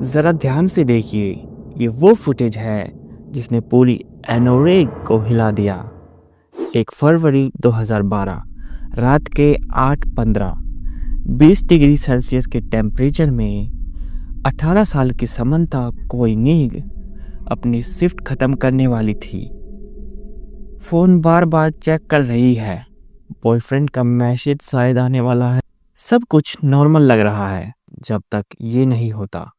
जरा ध्यान से देखिए, ये वो फुटेज है जिसने पूरी एनोरेग को हिला दिया। 1 फरवरी 2012 रात के 8:15 20 डिग्री सेल्सियस के टेम्परेचर में 18 साल की समंथा कोएनिग अपनी शिफ्ट खत्म करने वाली थी। फोन बार बार चेक कर रही है, बॉयफ्रेंड का मैसेज शायद आने वाला है। सब कुछ नॉर्मल लग रहा है जब तक ये नहीं होता।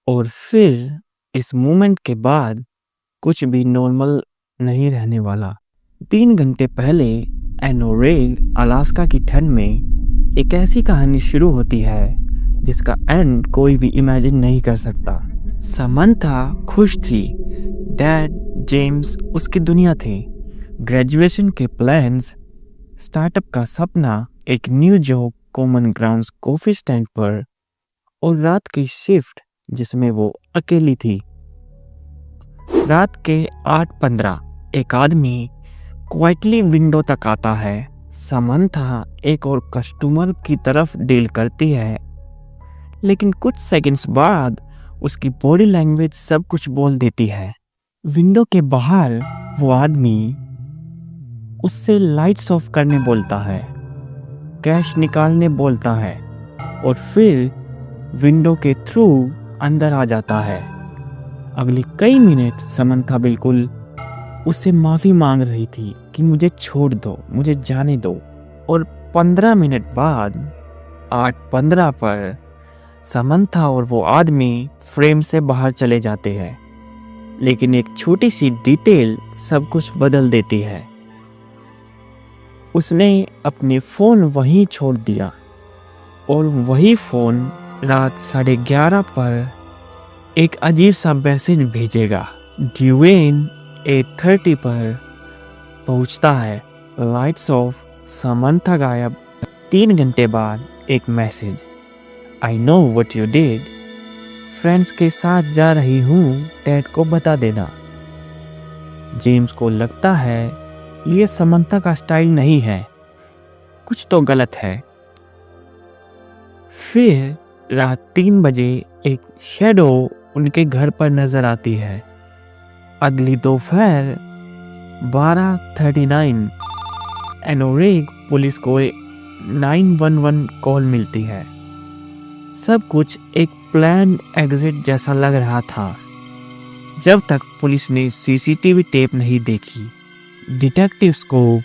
और फिर इस मोमेंट के बाद कुछ भी नॉर्मल नहीं रहने वाला। 3 घंटे पहले एनोरेग अलास्का की ठंड में एक ऐसी कहानी शुरू होती है जिसका एंड कोई भी इमेजिन नहीं कर सकता। समंथा खुश थी, डैड जेम्स उसकी दुनिया थे, ग्रेजुएशन के प्लान्स, स्टार्टअप का सपना, एक new job common grounds coffee stand पर, और रात की शिफ्ट जिसमें वो अकेली थी। रात के 8:15 एक आदमी क्वाइटली विंडो तक आता है। समंथा एक और कस्टमर की तरफ डील करती है, लेकिन कुछ सेकंड्स बाद उसकी बॉडी लैंग्वेज सब कुछ बोल देती है। विंडो के बाहर वो आदमी उससे लाइट्स ऑफ करने बोलता है, कैश निकालने बोलता है और फिर विंडो के थ्रू अंदर आ जाता है। अगली कई मिनट समंथा बिल्कुल उससे माफ़ी मांग रही थी कि मुझे छोड़ दो, मुझे जाने दो। और 15 मिनट बाद 8:15 पर समंथा और वो आदमी फ्रेम से बाहर चले जाते हैं, लेकिन एक छोटी सी डिटेल सब कुछ बदल देती है। उसने अपने फ़ोन वहीं छोड़ दिया और वही फ़ोन रात 11:30 पर एक अजीब सा मैसेज भेजेगा। ड्यूएन 8:30 पर पहुंचता है, लाइट्स ऑफ, समंथा गायब। 3 घंटे बाद एक message, I know what you did, friends के साथ जा रही हूँ, डैड को बता देना। जेम्स को लगता है ये समंथा का स्टाइल नहीं है, कुछ तो गलत है। फिर रात 3 बजे एक शैडो उनके घर पर नजर आती है। अगली दोपहर 12:39 एनोरेग पुलिस को 911 कॉल मिलती है। सब कुछ एक प्लान एग्जिट जैसा लग रहा था जब तक पुलिस ने सीसीटीवी टेप नहीं देखी। डिटेक्टिव्स को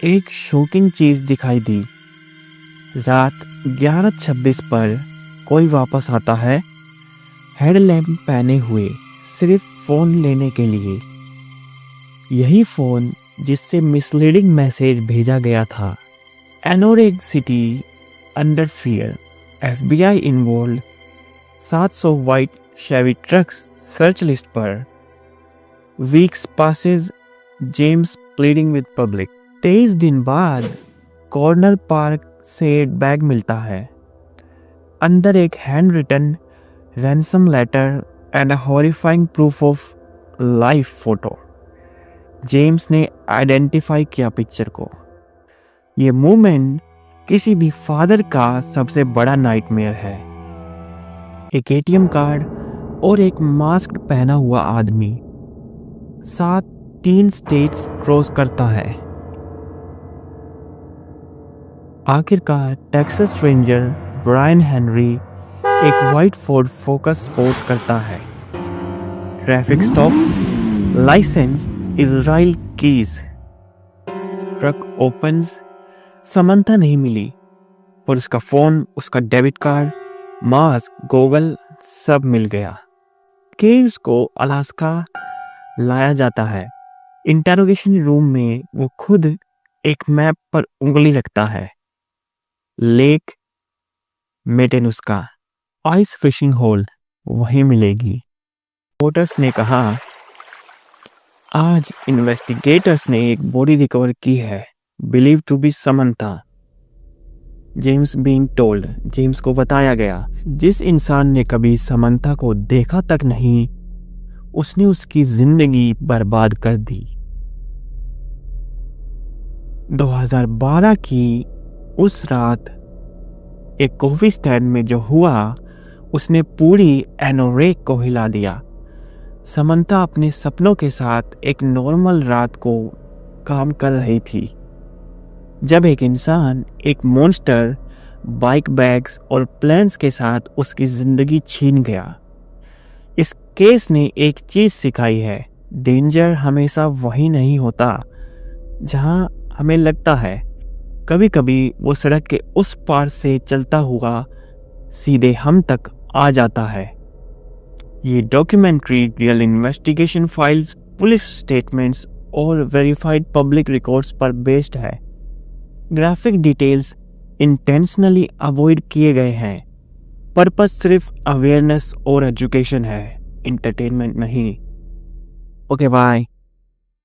एक शॉकिंग चीज दिखाई दी। रात 11:26 पर कोई वापस आता है, हेडलैम्प पहने हुए, सिर्फ फोन लेने के लिए। यही फोन जिससे मिसलीडिंग मैसेज भेजा गया था। Anchorage city under fear, FBI involve, 700 white Chevy trucks search list पर। Weeks passes, James pleading with public. 23 दिन बाद कॉर्नर पार्क से बैग मिलता है। अंदर एक hand written ransom letter and a horrifying proof of life photo. James ने identify किया पिक्चर को। ये मोमेंट किसी भी फादर का सबसे बड़ा नाइटमेयर है। एक ATM कार्ड और एक मास्क पहना हुआ आदमी साथ 3 स्टेट्स क्रॉस करता है। आखिरकार टेक्सास रेंजर ब्रायन हेनरी एक वाइट फोर्ड फोकस स्पॉट करता है। ट्रैफिक स्टॉप, लाइसेंस, इजराइल कीज। ट्रक ओपन्स, समंथा नहीं मिली। और उसका फ़ोन, उसका डेबिट कार्ड, मास्क, गॉगल सब मिल गया। केव्स को अलास्का लाया जाता है। इंटेरोगेशन रूम में वो खुद एक मैप पर उंगली रखता है। लेक मेटेनुस्का, आइस फिशिंग होल वहीं मिलेगी। रिपोर्टर्स ने कहा, आज इन्वेस्टिगेटर्स ने एक बॉडी रिकवर की है, believe to be Samantha. James being told, James को बताया गया, जिस इंसान ने कभी समंथा को देखा तक नहीं, उसने उसकी जिंदगी बर्बाद कर दी। 2012 की उस रात एक कॉफी स्टैंड में जो हुआ, उसने पूरी एनोरेक को हिला दिया। समंथा अपने सपनों के साथ एक नॉर्मल रात को काम कर रही थी, जब एक इंसान, एक मॉन्स्टर, बाइक बैग्स और प्लान्स के साथ उसकी जिंदगी छीन गया। इस केस ने एक चीज सिखाई है, डेंजर हमेशा वही नहीं होता जहां हमें लगता है। कभी कभी वो सड़क के उस पार से चलता हुआ सीधे हम तक आ जाता है। ये documentary real investigation files, police statements और वेरीफाइड पब्लिक रिकॉर्ड्स पर बेस्ड है। ग्राफिक डिटेल्स इंटेंशनली अवॉइड किए गए हैं। पर्पस सिर्फ अवेयरनेस और एजुकेशन है, एंटरटेनमेंट नहीं। Okay bye.